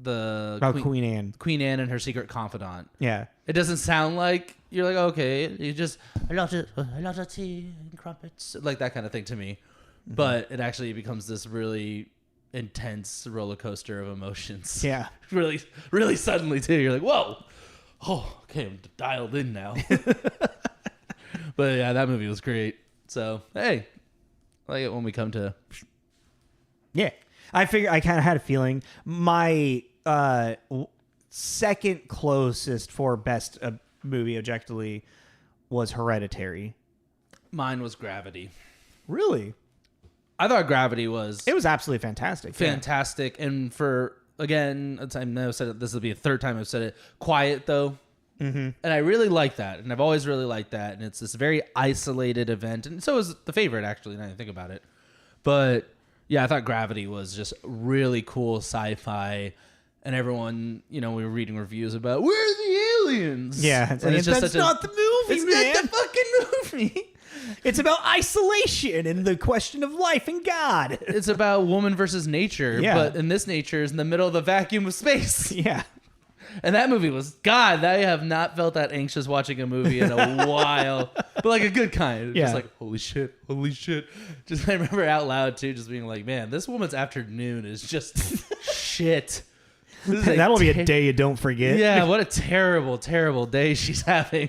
Queen Anne and her secret confidant. Yeah, it doesn't sound like, you're like, okay, you just a lot of tea and crumpets, like that kind of thing to me. But it actually becomes this really intense roller coaster of emotions. Yeah, really, really suddenly too. You're like, whoa, oh, okay, I'm dialed in now. But yeah, that movie was great. So hey, I like it when we come to. Yeah, I kind of had a feeling my second closest for best movie objectively was Hereditary. Mine was Gravity. Really? I thought Gravity was... It was absolutely fantastic. Fantastic. Yeah. And for, again, I know I've said it, this will be the third time I've said it, quiet though. Mm-hmm. And I really like that. And I've always really liked that. And it's this very isolated event. And so is The Favorite, actually, now that I think about it. But yeah, I thought Gravity was just really cool sci-fi. And everyone, we were reading reviews about, where are the aliens? Yeah. It's just that's not the movie, man. It's not the fucking movie. It's about isolation and the question of life and God. It's about woman versus nature. Yeah. But in this nature is in the middle of the vacuum of space. Yeah. And that movie was, God, I have not felt that anxious watching a movie in a while. But like a good kind. Yeah. Just like, holy shit. Just I remember out loud too, just being like, man, this woman's afternoon is just shit. That'll be a day you don't forget. Yeah, what a terrible, terrible day she's having.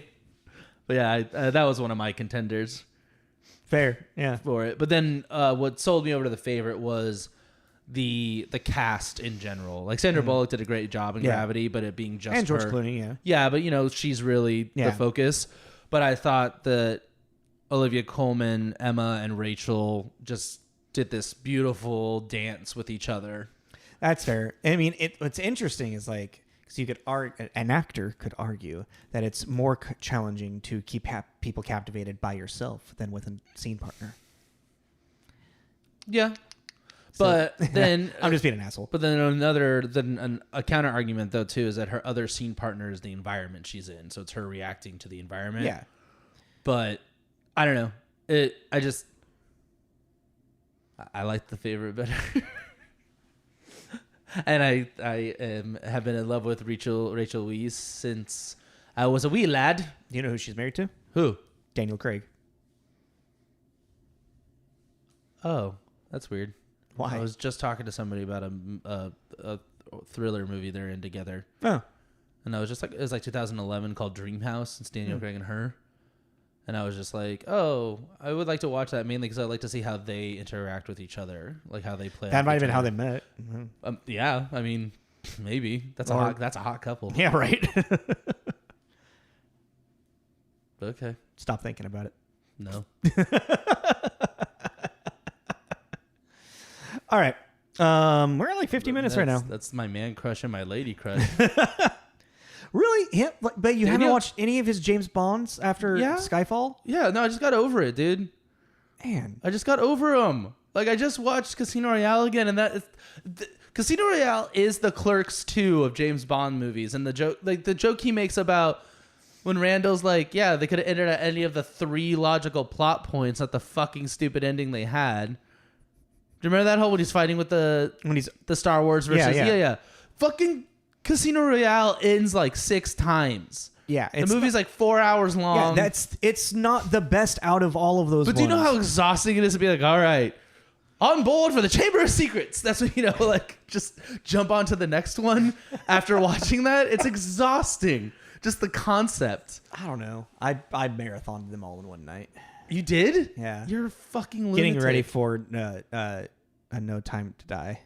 But yeah, that was one of my contenders. Fair, yeah. For it. But then what sold me over to The Favorite was the cast in general. Like Sandra Bullock did a great job in Gravity, but it being just and George her. Clooney, yeah. Yeah, but she's really the focus. But I thought that Olivia Colman, Emma, and Rachel just did this beautiful dance with each other. That's fair. I mean, what's interesting is like, because you could an actor could argue that it's more challenging to keep people captivated by yourself than with a scene partner. Yeah, but then I'm just being an asshole. But then a counter argument though too is that her other scene partner is the environment she's in, so it's her reacting to the environment. Yeah, but I don't know. I like The Favorite better. And I have been in love with Rachel Weisz since I was a wee lad. Do you know who she's married to? Who? Daniel Craig. Oh, that's weird. Why? I was just talking to somebody about a thriller movie they're in together. Oh. And I was just like, it was like 2011 called Dreamhouse. It's Daniel Craig and her. And I was just like, oh, I would like to watch that mainly because I like to see how they interact with each other, like how they play. That might have been how they met. Mm-hmm. Yeah, I mean, maybe that's a hot couple. Yeah, right. Okay. Stop thinking about it. No. All right. We're at like 50 minutes right now. That's my man crush and my lady crush. Really? Yeah, but you haven't watched any of his James Bonds after Skyfall? Yeah, no, I just got over it, dude. Man. I just got over him. Like, I just watched Casino Royale again, and Casino Royale is the Clerks 2 of James Bond movies. And the joke he makes about when Randall's like, yeah, they could have ended at any of the 3 logical plot points at the fucking stupid ending they had. Do you remember that whole when he's fighting with the Star Wars versus... Yeah. Fucking... Casino Royale ends like 6 times. Yeah. The movie's like 4 hours long. Yeah, it's not the best out of all of those But do you know how exhausting it is to be like, all right, on board for the Chamber of Secrets. That's what, like just jump on to the next one after watching that. It's exhausting. Just the concept. I don't know. I marathoned them all in one night. You did? Yeah. You're a fucking lunatic. Getting ready for No Time to Die.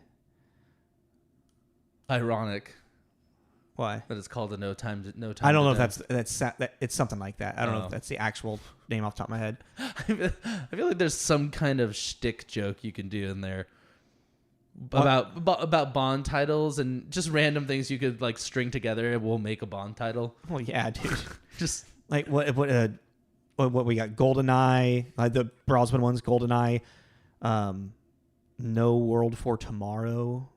ironic Why? that it's called a No Time to I don't know Die. if that it's something like that. I don't know if that's the actual name off the top of my head. I feel like there's some kind of shtick joke you can do in there about Bond titles and just random things you could like string together and we'll make a Bond title. Well, yeah, dude. Just like what we got? GoldenEye, the Brosnan ones. GoldenEye, No World for Tomorrow.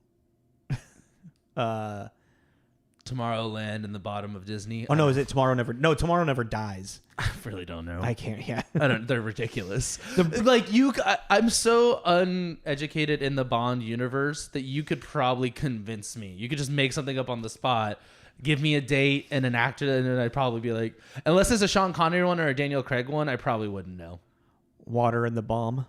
Tomorrowland in the bottom of Disney. Oh no, is it Tomorrow Never? No, Tomorrow Never Dies. I really don't know. I can't. Yeah, I don't. They're ridiculous. I'm so uneducated in the Bond universe that you could probably convince me. You could just make something up on the spot, give me a date and an actor, and then I'd probably be like, unless it's a Sean Connery one or a Daniel Craig one, I probably wouldn't know. Water in the Bomb.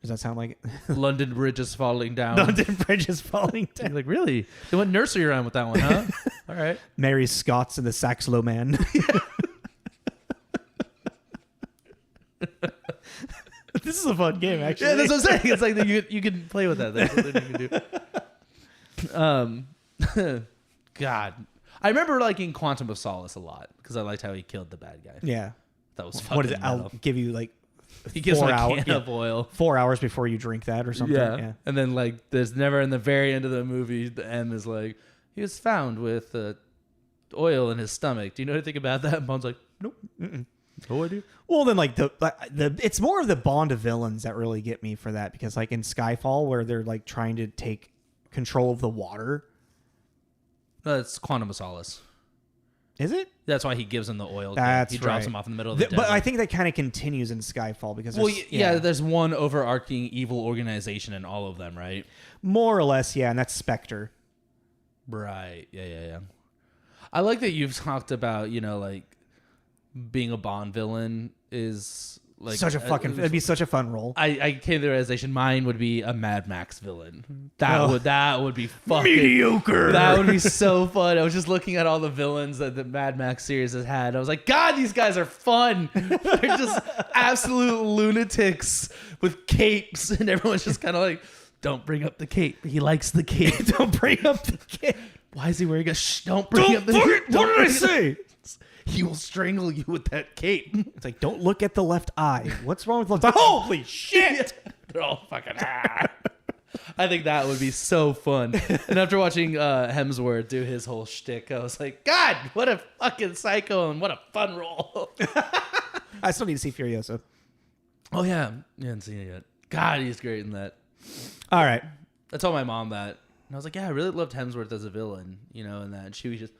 Does that sound like it? London Bridge is falling down. London Bridge is falling down. You're like, really? They went nursery rhyme with that one, huh? All right. Mary Scott's and the Saxlo Man. This is a fun game, actually. Yeah, that's what I'm saying. It's like you can play with that. That's something you can do. God, I remember liking Quantum of Solace a lot because I liked how he killed the bad guy. Yeah, that was fucking what is it? metal. I'll give you like he gives 4 me a hours, can of oil. 4 hours before you drink that or something. Yeah. And then like there's never in the very end of the movie the M is like he was found with oil in his stomach. Do you know anything about that? And Bond's like, nope. No idea. Well, then like the it's more of the Bond of villains that really get me for that because like in Skyfall where they're like trying to take control of the water. No, it's Quantum of Solace. Is it? That's why he gives him the oil. That's he drops right. him off in the middle of the desert. But I think that kind of continues in Skyfall because there's one overarching evil organization in all of them, right? More or less, yeah, and that's Spectre. Right. Yeah. I like that you've talked about, like being a Bond villain is like such a fucking it'd be such a fun role. I came to the realization mine would be a Mad Max villain. That would be fucking mediocre. That would be so fun. I was just looking at all the villains that the Mad Max series has had. I was like, God, these guys are fun. They're just absolute lunatics with capes, and everyone's just kind of like, don't bring up the cape. He likes the cape. Don't bring up the cape. Why is he wearing a don't bring up the cape? What did I say? He will strangle you with that cape. It's like, don't look at the left eye. What's wrong with the left eye? Holy shit! They're all fucking I think that would be so fun. And after watching Hemsworth do his whole shtick, I was like, God, what a fucking psycho and what a fun role. I still need to see Furiosa. Oh, yeah. You haven't seen it yet. God, he's great in that. All right. I told my mom that. And I was like, yeah, I really loved Hemsworth as a villain, and that. And she was just,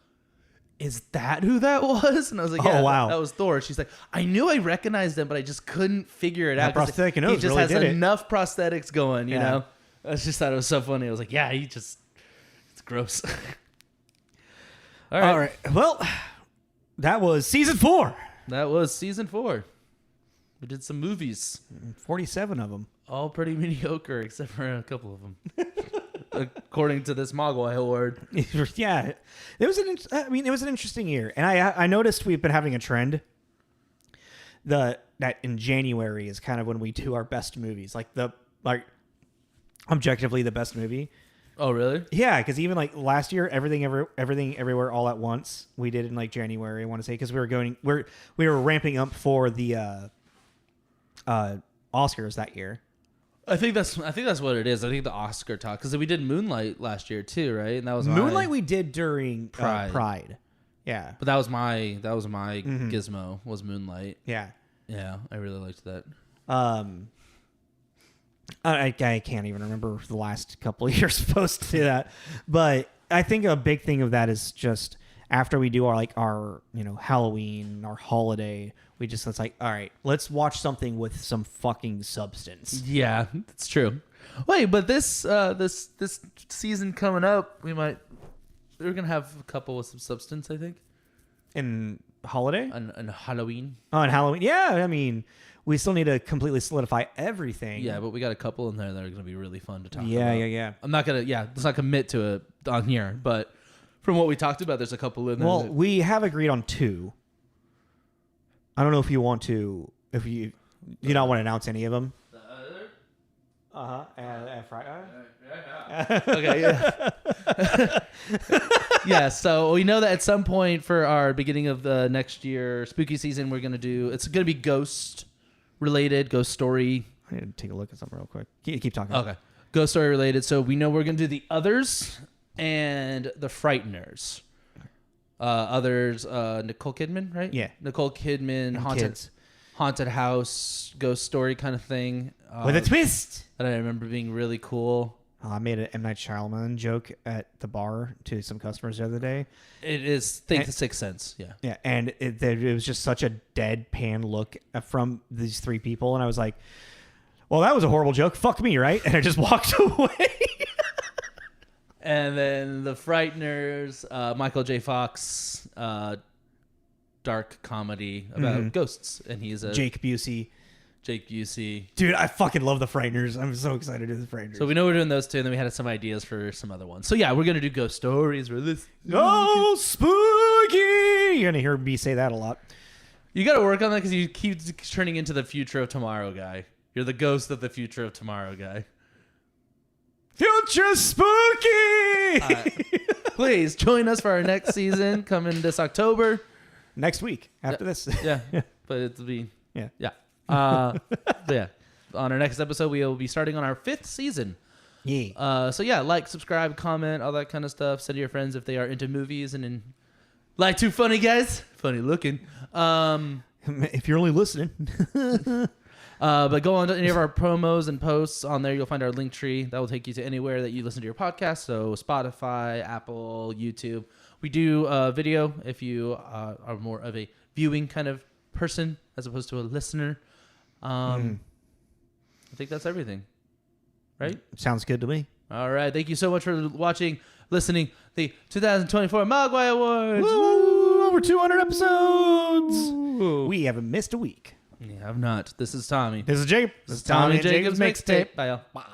is that who that was? And I was like, yeah, wow. that was Thor. She's like, I knew I recognized him, but I just couldn't figure it out. Prosthetic nose he just really has did enough prosthetics going, you Yeah. know? I just thought it was so funny. I was like, yeah, it's gross. All right. Well, that was season 4. That was season 4. We did some movies. 47 of them. All pretty mediocre, except for a couple of them. According to this Mogwai Award. Yeah. It was an interesting year. And I noticed we've been having a trend that in January is kind of when we do our best movies. Like objectively the best movie. Oh, really? Yeah, because even like last year, everything everywhere all at once we did in like January. I want to say because we were ramping up for the Oscars that year. I think that's what it is. I think the Oscar talk because we did Moonlight last year too, right? And that was Moonlight we did during Pride. Yeah, but that was my gizmo was Moonlight. Yeah, I really liked that. I can't even remember the last couple of years post to that, but I think a big thing of that is just after we do our Halloween, our holiday, it's like, all right, let's watch something with some fucking substance. Yeah, that's true. Wait, but this season coming up, we're gonna have a couple with some substance, I think. In holiday? And Halloween. Oh, and Halloween. Yeah, I mean, we still need to completely solidify everything. Yeah, but we got a couple in there that are gonna be really fun to talk about. Yeah. I'm not gonna let's not commit to it on here, but from what we talked about, there's a couple in there. Well, we have agreed on 2. I don't know if you want to, if you not want to announce any of them. The other? Uh-huh. And Friday. Okay, yeah. Yeah, so we know that at some point for our beginning of the next year spooky season, we're gonna do. It's gonna be ghost related, ghost story. I need to take a look at something real quick. Keep talking. Okay, ghost story related. So we know we're gonna do the Others and the Frighteners. Others, Nicole Kidman, right? Yeah. Nicole Kidman, haunted house, ghost story kind of thing. With a twist. That I remember being really cool. I made an M. Night Shyamalan joke at the bar to some customers the other day. It is, think The Sixth Sense, yeah. Yeah, and it was just such a deadpan look from these three people, and I was like, well, that was a horrible joke. Fuck me, right? And I just walked away. And then the Frighteners, Michael J. Fox, dark comedy about ghosts, and he's a Jake Busey. Dude, I fucking love the Frighteners. I'm so excited to do the Frighteners. So we know we're doing those two, and then we had some ideas for some other ones. So yeah, we're gonna do ghost stories for this. Oh, spooky! You're gonna hear me say that a lot. You got to work on that because you keep turning into the Future of Tomorrow guy. You're the ghost of the Future of Tomorrow guy. Future spooky! Please join us for our next season coming this October. Next week after this. Yeah, but it'll be yeah. Yeah. On our next episode, we will be starting on our 5th season. Yeah. So yeah, like, subscribe, comment, all that kind of stuff. Send to your friends if they are into movies and like two funny guys, funny looking. If you're only listening. But go on to any of our promos and posts. On there, you'll find our link tree. That will take you to anywhere that you listen to your podcast. So Spotify, Apple, YouTube. We do video if you are more of a viewing kind of person as opposed to a listener. I think that's everything. Right? Sounds good to me. All right. Thank you so much for watching, listening. The 2024 Mogwai Awards. Woo! Over 200 episodes. Woo. We haven't missed a week. We have not. This is Tommy. This is Jacob. This is Tommy and Jacob's Mixtape. Bye, y'all. Bye.